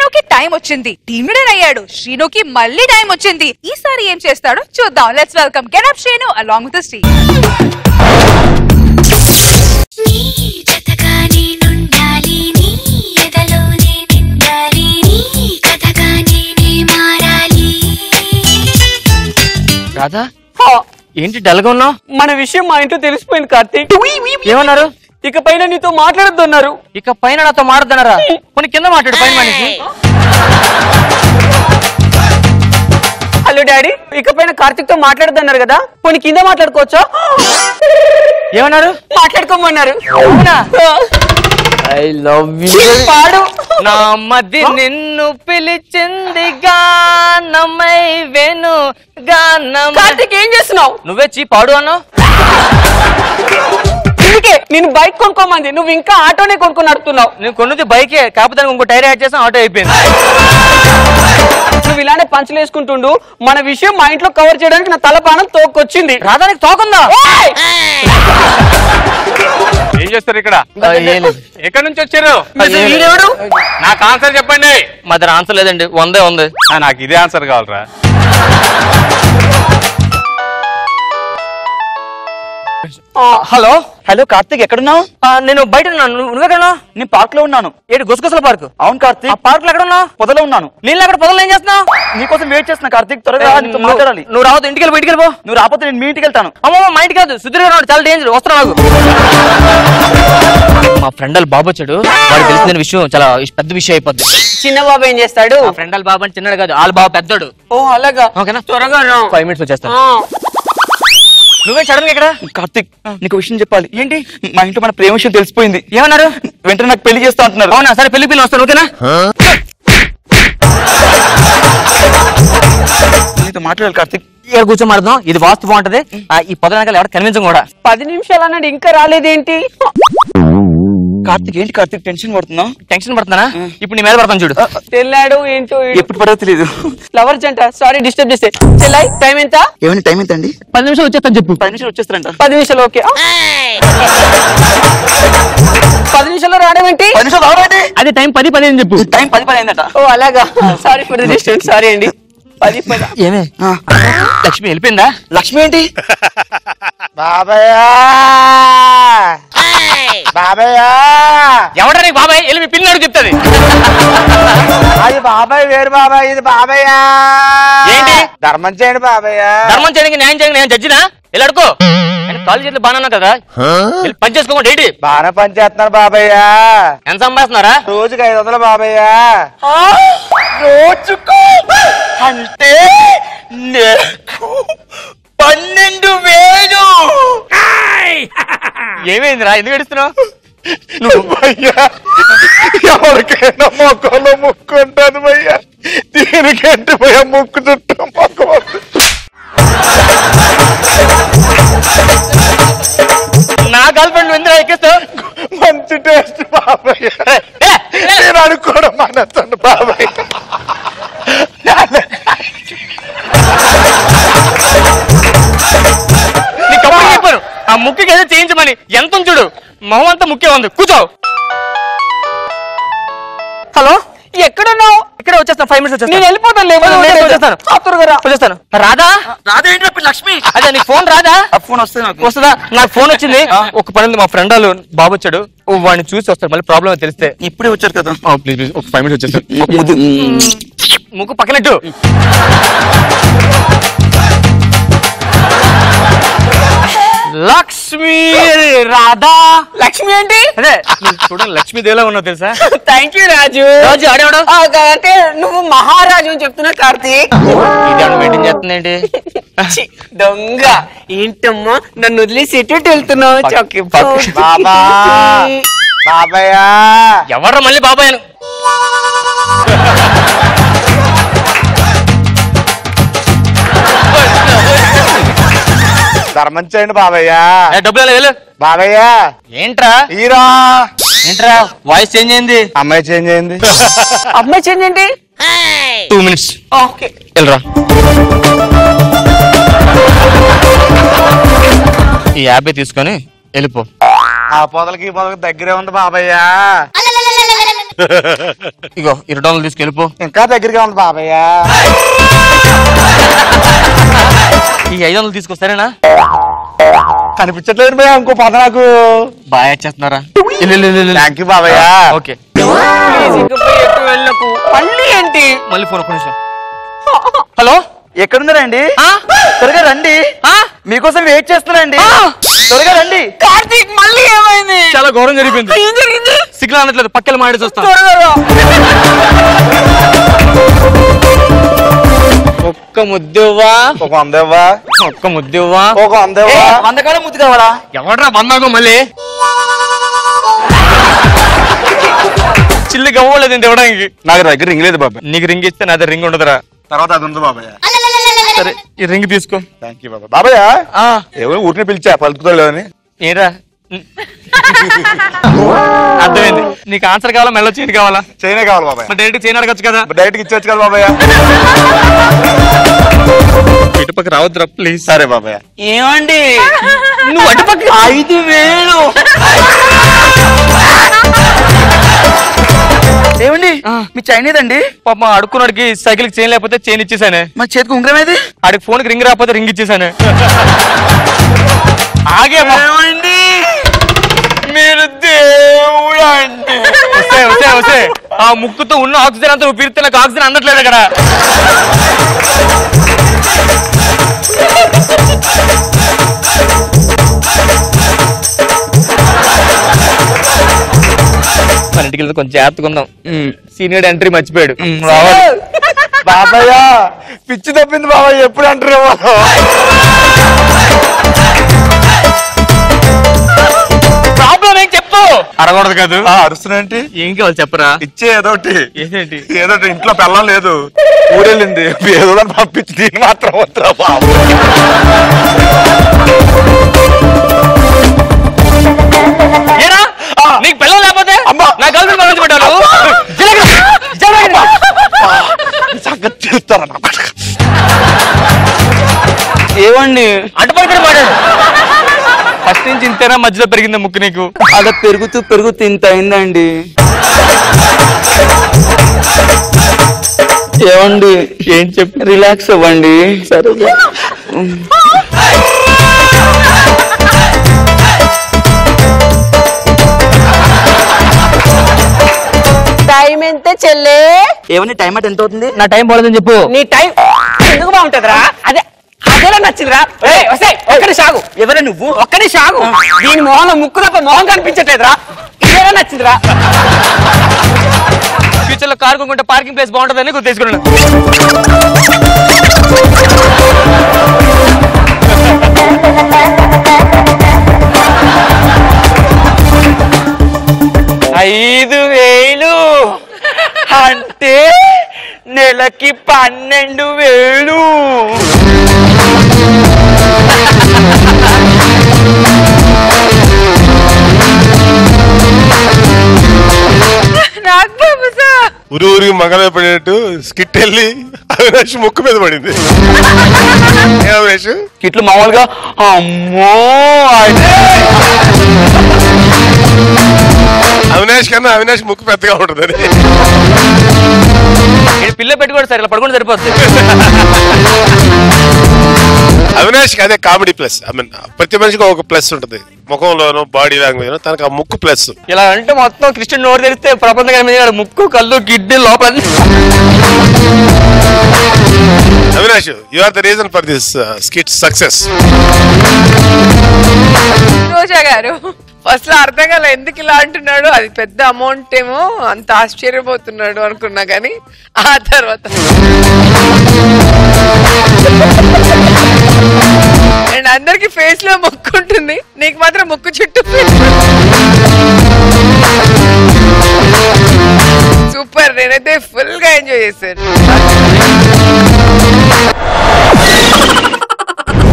శ్రీనుకి time వచ్చింది, team leader అయ్యాడు. శ్రీనుకి మళ్ళీ టైం వచ్చింది. ఈసారి ఏం చేస్తాడో చూద్దాం. Let's welcome get up Srinu along with the team. Radha ఏంటి డల్గా ఉన్నావు? మన విషయం మా ఇంట్లో తెలిసిపోయింది కార్తీక్. ఏమన్నారు? ఇక పైన నీతో మాట్లాడొద్దన్నారు. ఇక పైన నాతో మాట్లాడుతున్నారా? కొన్ని కింద మాట్లాడు పైన మనిషి. హలో డాడీ, ఇక పైన కార్తీక్ తో మాట్లాడొద్దన్నారు కదా, కొన్ని కింద మాట్లాడుకోవచ్చా? ఏమన్నారు? మాట్లాడుకోమన్నారు. I love you. పాడు. నా మధ్య నిన్ను పిలిచింది గానమై వెను గానం. కార్తీక్ ఏం చేస్తున్నావు? నువ్వే పాడు అన్నావు. అందుకే నేను బైక్ కొనుక్కోమంది, నువ్వు ఇంకా ఆటోనే కొనుక్కొని నడుపుతున్నావు. నేను కొన్నది బైకే, కాకపోతే ఇంకో టైర్ యాడ్ చేసాం, ఆటో అయిపోయింది. నువ్వు ఇలానే పంచులు వేసుకుంటుండు. మన విషయం మా ఇంట్లో కవర్ చేయడానికి నా తలపానం తోకొచ్చింది. రాధానికి తోకుందా? ఏం చేస్తారు ఇక్కడ? ఎక్కడి నుంచి వచ్చారు? వీడెవడు? నాకు ఆన్సర్ చెప్పండి. మా దగ్గర ఆన్సర్ లేదండి, వందే ఉంది. నాకు ఇదే ఆన్సర్ కావాలరా. హలో హలో కార్తీక్, ఎక్కడున్నావు? నేను బయట ఉన్నాను. నువ్వెక్కడున్నావు? నేను పార్క్ లో ఉన్నాను. ఏంటి గుసగుసల పార్క్? అవును కార్తీక్. పార్క్ లో ఎక్కడ ఉన్నావు? పొదలో ఉన్నాను. నీళ్ళు అక్కడ పొదలు ఏం చేస్తున్నావు? నీకోసం వెయిట్ చేస్తున్నా కార్తీక్, త్వరగా నీతో మాట్లాడాలి. నువ్వు రావద్దు, ఇంటికి వెళ్ళి పో. నువ్వు రాకపోతే నేను మీ ఇంటికి వెళ్తాను. అమ్మో మా ఇంటికి కాదు, సుధీర్ గారు చాలా డేంజర్, వస్తున్నా నాకు. మా ఫ్రెండ్ వాళ్ళ బాబు వచ్చాడు, వాడు తెలిసిన విషయం చాలా పెద్ద విషయం అయిపోద్ది. చిన్న బాబు ఏం చేస్తాడు? మా ఫ్రెండ్ వాళ్ళ బాబు అంటే చిన్నడు కాదు, వాళ్ళ బాబు పెద్దోడు. ఓ అలాగా, ఓకేనా? త్వరగా రా. 5 minutes వచ్చేస్తాను. నువ్వే సడన్ గా ఇక్కడ? కార్తీక్, నీకు విషయం చెప్పాలి. ఏంటి? మా ఇంట్లో మన ప్రేమ విషయం తెలిసిపోయింది. ఏమన్నారు? వెంటనే నాకు పెళ్లి చేస్తా అంటున్నారు. అవునా? సరే పెళ్లి పిల్లలు వస్తాను, ఓకేనా? నీతో మాట్లాడాలి కార్తీక్. ఇక్కడ కూర్చొని మాట్లాడదాం, ఇది వాస్తు బాగుంటది. ఈ పొదనకాలు ఎవరు కనిపించం కూడా. 10 నిమిషాలు అన్నాడు, ఇంకా రాలేదేంటి? కార్తీక్ ఏంటి కార్తీక్ టెన్షన్ పడుతున్నావు? టెన్షన్ పడుతున్నా? ఇప్పుడు నీ మీద పడతాను చూడు. తెల్లాడు ఏంటో, ఎప్పుడు పడో తెలియదు. ఫ్లవర్స్ అంట. సారీ డిస్టర్బ్ చేస్తే. చెల్లాయి టైం ఎంత? ఏమని టైం ఎంత అండి? 10 నిమిషాలు వచ్చేస్తాను చెప్పు. 10 నిమిషాలు వచ్చేస్తారంట. 10 నిమిషాలు ఓకే. 10 నిమిషాల్లో రావడం ఏంటి? 10 నిమిషాలు రావడం. అదే టైం 10 అని చెప్పు. టైం 10 అయిందట. ఓ అలాగా, sorry for the disturb. Sorry అండి. 10 ఏమే లక్ష్మి వెళ్ళిపోయిందా? లక్ష్మి ఏంటి? బాబాయ్ బాబాయ్ ఎవడా నీకు బాబాయ్? వెళ్ళి మీ పిల్లడు చెప్తాది. అది బాబాయ్ వేరు బాబాయ్, ఇది బాబాయ్. ఏంటి? ధర్మం చేయండి బాబాయ్. ధర్మం చేయడానికి న్యాయం చేయడానికి నేను జడ్జినా? వెళ్ళి అడుకో. కాలు చేతులు బాగా కదా, పని చేసుకోండి. ఏంటి బాగా పని చేస్తున్నారు బాబాయ్. ఎంత సంపాదిస్తున్నారా? రోజుకి 500 బాబాయ్. రోజుకు అంటే 12,000. ఏమైందిరా, ఎందుకు ఏడుస్తున్నావు? ఎవరికైనా మొక్కలో ముక్కు ఉంటుంది భయ్యా, దీనికంటే భయ్యా ముక్కు చుట్టూ మొక్క. నా గర్ల్ ఫ్రెండ్ ఎందుకు ఎక్కిస్తావు? మంచి టేస్ట్ బాబాయ్. నేను అనుకోవడం మనస్తాను బాబాయ్. నీకు అప్పుడు చెప్పాను ఆ ముక్కుకి ఏదో చేయించమని. ఎంత చూడు, మొహం అంతా ముఖ్యం ఉంది. కూర్చో. హలో, ఎక్కడున్నావు? ఇక్కడే వచ్చేస్తాను, 5 minutes నేను వచ్చేస్తాను. వెళ్ళిపోతాను. వచ్చేస్తాను. వచ్చేస్తాను. రాదా? రాధా ఏంటి లక్ష్మి? అదే నీకు ఫోన్ రాదా? ఫోన్ వస్తే నాకు వస్తుందా? నాకు ఫోన్ వచ్చింది. ఒక పని ఉంది, మా ఫ్రెండ్ వాళ్ళు బాబు వచ్చాడు, వాడిని చూసి వస్తాడు. మళ్ళీ ప్రాబ్లం తెలిస్తే. ఇప్పుడే వచ్చారు కదా. ప్లీజ్ ప్లీజ్ ఒక 5 minutes వచ్చేస్తాను. ముక్కు పక్కనట్టు. లక్ష్మి రాధా. లక్ష్మి ఏంటి? అదే చూడండి, లక్ష్మీదేవిలా ఉన్నావు తెలుసా? థ్యాంక్ యూ రాజు. రాజు ఆడేవాడు అంటే నువ్వు మహారాజు అని చెప్తున్నా కార్తీక్. ఇది మెయింటైన్ చేస్తుంది ఏంటి? దొంగ ఏంటమ్మా, నన్ను వదిలేసి ఎటు వెళ్తున్నావు? బాబా బాబాయ్. ఎవర్రా మళ్ళీ బాబాయ్? ధర్మం చేయండి బాబాయ్. డబ్బులు వెళ్ళు బాబాయ్. ఏంట్రా హీరో ఏంట్రా వాయిస్ చేంజ్ అయింది? అమ్మాయి చేంజ్ అయింది. అమ్మాయి చేంజ్ ఏంటి? 2 minutes ఓకే వెళ్ళరా. ఈ 50 తీసుకొని వెళ్ళిపో. ఆ పొదలకి దగ్గరే ఉంది బాబాయ్. ఇగో $20 తీసుకెళ్ళిపో. ఇంకా దగ్గరగా ఉంది బాబయ్య. ఈ 500 తీసుకొస్తారేనా? కనిపించట్లేదు భయ్యా, ఇంకో పద నాకు. బాగా చేస్తున్నారా? Thank you Babayya. ఓకే వెళ్ళకు. మళ్ళీ ఏంటి? మళ్ళీ ఫోన్ ఒక్క నిమిషం. హలో, ఎక్కడున్నారండి? త్వరగా రండి, మీకోసం వెయిట్ చేస్తున్నారండి. త్వరగా రండి. కార్తీక్ మళ్ళీ ఏమైంది? చాలా ఘోరం జరిగింది. ఏం జరిగింది? సిగ్నల్ అనట్లేదు, పక్కన మాడి చూస్తాను. ఒక్క ముద్దువా, ఒక 100 ఇవ్వా, ఒక్క ముద్దువా, ఒక 100 ఇవ్వా. 100 కాడ ముద్దు కావాలా? ఎవడ్రా బందాకు మళ్ళీ చిల్లి గవ్వలేదు ఇంత ఇవ్వడానికి. నాకు దగ్గర రింగ్ లేదు బాబాయ్. నీకు రింగ్ ఇస్తే నా దగ్గర రింగ్ ఉండదురా. తర్వాత అది ఉంది బాబాయ్. సరే ఈ రింగ్ తీసుకో. థ్యాంక్ యూ బాబాయ్. బాబాయ్ ఎవరు ఊరిని పిలిచా పలుకుతలేదని. ఏరా అర్థమైంది. నీకు ఆన్సర్ కావాలా మెల్ల చైన్ కావాలా? చైనే కావాలి బాబాయ్. మరి డైరెక్ట్ చైన్ అడగచ్చు కదా. డైరెక్ట్ ఇచ్చొచ్చు కదా బాబాయ్. ఇటుపక్క రావద్దురా ప్లీజ్. సరే బాబాయ్. ఏమండి నువ్వు అటుపక్క 5,000. ఏమండి మీ చైనీదండి? పాప అడుక్కున్నాడికి సైకిల్ కి చైన్ లేకపోతే చైన్ ఇచ్చేసానే. మా చేతికి ఉంగరం ఏది? ఆడికి ఫోన్ కి రింగ్ రాకపోతే రింగ్ ఇచ్చేసానే. ఆగే మీరు దేవుడు అంటే వస్తే వస్తే వస్తే ఆ ముక్కుతో ఉన్న ఆక్సిజన్ అంతా నువ్వు పీరితే నాకు ఆక్సిజన్ అందట్లేదు అక్కడ. మన ఇంటికి వెళ్తే కొంచెం జాగ్రత్తగా ఉందాం. సీనియర్ ఎంట్రీ మర్చిపోయాడు. బాబాయ్ పిచ్చి తప్పింది బాబాయ్. ఎప్పుడు అంటారు ప్రాబ్లం ఏం చెప్పు. అడగకూడదు కాదు. అరుస్తున్నా ఏం కావాలి చెప్పరా. ఇచ్చే ఏదోటి. ఏంటి? ఏదోటి ఇంట్లో పెళ్ళం లేదు, ఊరెళ్ళింది, ఏదో పంపించి దీన్ని మాత్రం వద్దురా బాబు. ఏరా నీకు పిల్లలు లేకపోతే నా గర్ల్ ఫ్రెండ్ గురించి పెట్టాను. సంగతి చేస్తారా? ఏమండి అటుపడి మాట్లాడు. ఫస్ట్ నుంచి ఇంతేనా, మధ్యలో పెరిగిందా ముక్కు నీకు? అలా పెరుగుతూ పెరుగుతూ ఇంత అయిందండి. ఏమండి ఏం చెప్పు. రిలాక్స్ అవ్వండి. సరే టైం ఎంత చెల్లే? ఏమండి టైం అంటే ఎంత అవుతుంది? నా టైం పోలేదని చెప్పు. నీ టైం ఎందుకు బాగుంటదిరా? అదేలా నచ్చిందిరా? ఒక్కడి సాగు. ఎవరే నువ్వు? ఒక్కడి సాగు. దీని మొహంలో ముక్కు తప్ప మొహం కనిపించట్లేదురా. ఇదేలా నచ్చిందిరా? ఫ్యూచర్ లో కార్ కొనుక్కుంటే పార్కింగ్ ప్లేస్ బాగుంటుందని గుర్తేసుకున్నాను. $5,000 అంటే నెలకి 12,000. ఊరి ఊరికి మంగళ పడినట్టు స్కిట్ వెళ్ళి అవినాష్ ముక్కు మీద పడింది. అవినాష్ కిట్లు మామూలుగా అమ్మో అవినాష్ కన్నా అవినాష్ ముక్కు పెద్దగా ఉంటుందని. పిల్ల పెట్టుకోండి సార్, ఇలా పడుకుంటే సరిపోతుంది. అవినాష్ కి అదే కామెడీ ప్లస్. ఐ మీన్ ప్రతి మనిషికి ఒక ప్లస్ ఉంటుంది, ముఖంలోనూ బాడీ లాంగ్వేజ్. తనకు ఆ ముక్కు ప్లస్. ఇలా అంటే మొత్తం క్రిస్టియన్ నోరు తెరిస్తే ప్రపంచం కనిపించాడు. ముక్కు, కళ్ళు, కిడ్నీ లోపల. Avinash, you are the reason for this skit success. Roja garu first లో అర్థం కాల ఎందుకు ఇలా అంటున్నాడు. అది పెద్ద అమౌంట్ ఏమో, అంత ఆశ్చర్యపోతున్నాడు అనుకున్నా గానీ ఆ తర్వాత అండ్ అందరికి ఫేస్ లో ముక్కు ఉంటుంది, నీకు మాత్రం ముక్కు చుట్టూ. సూపర్, నేనైతే ఫుల్ గా ఎంజాయ్ చేశాను.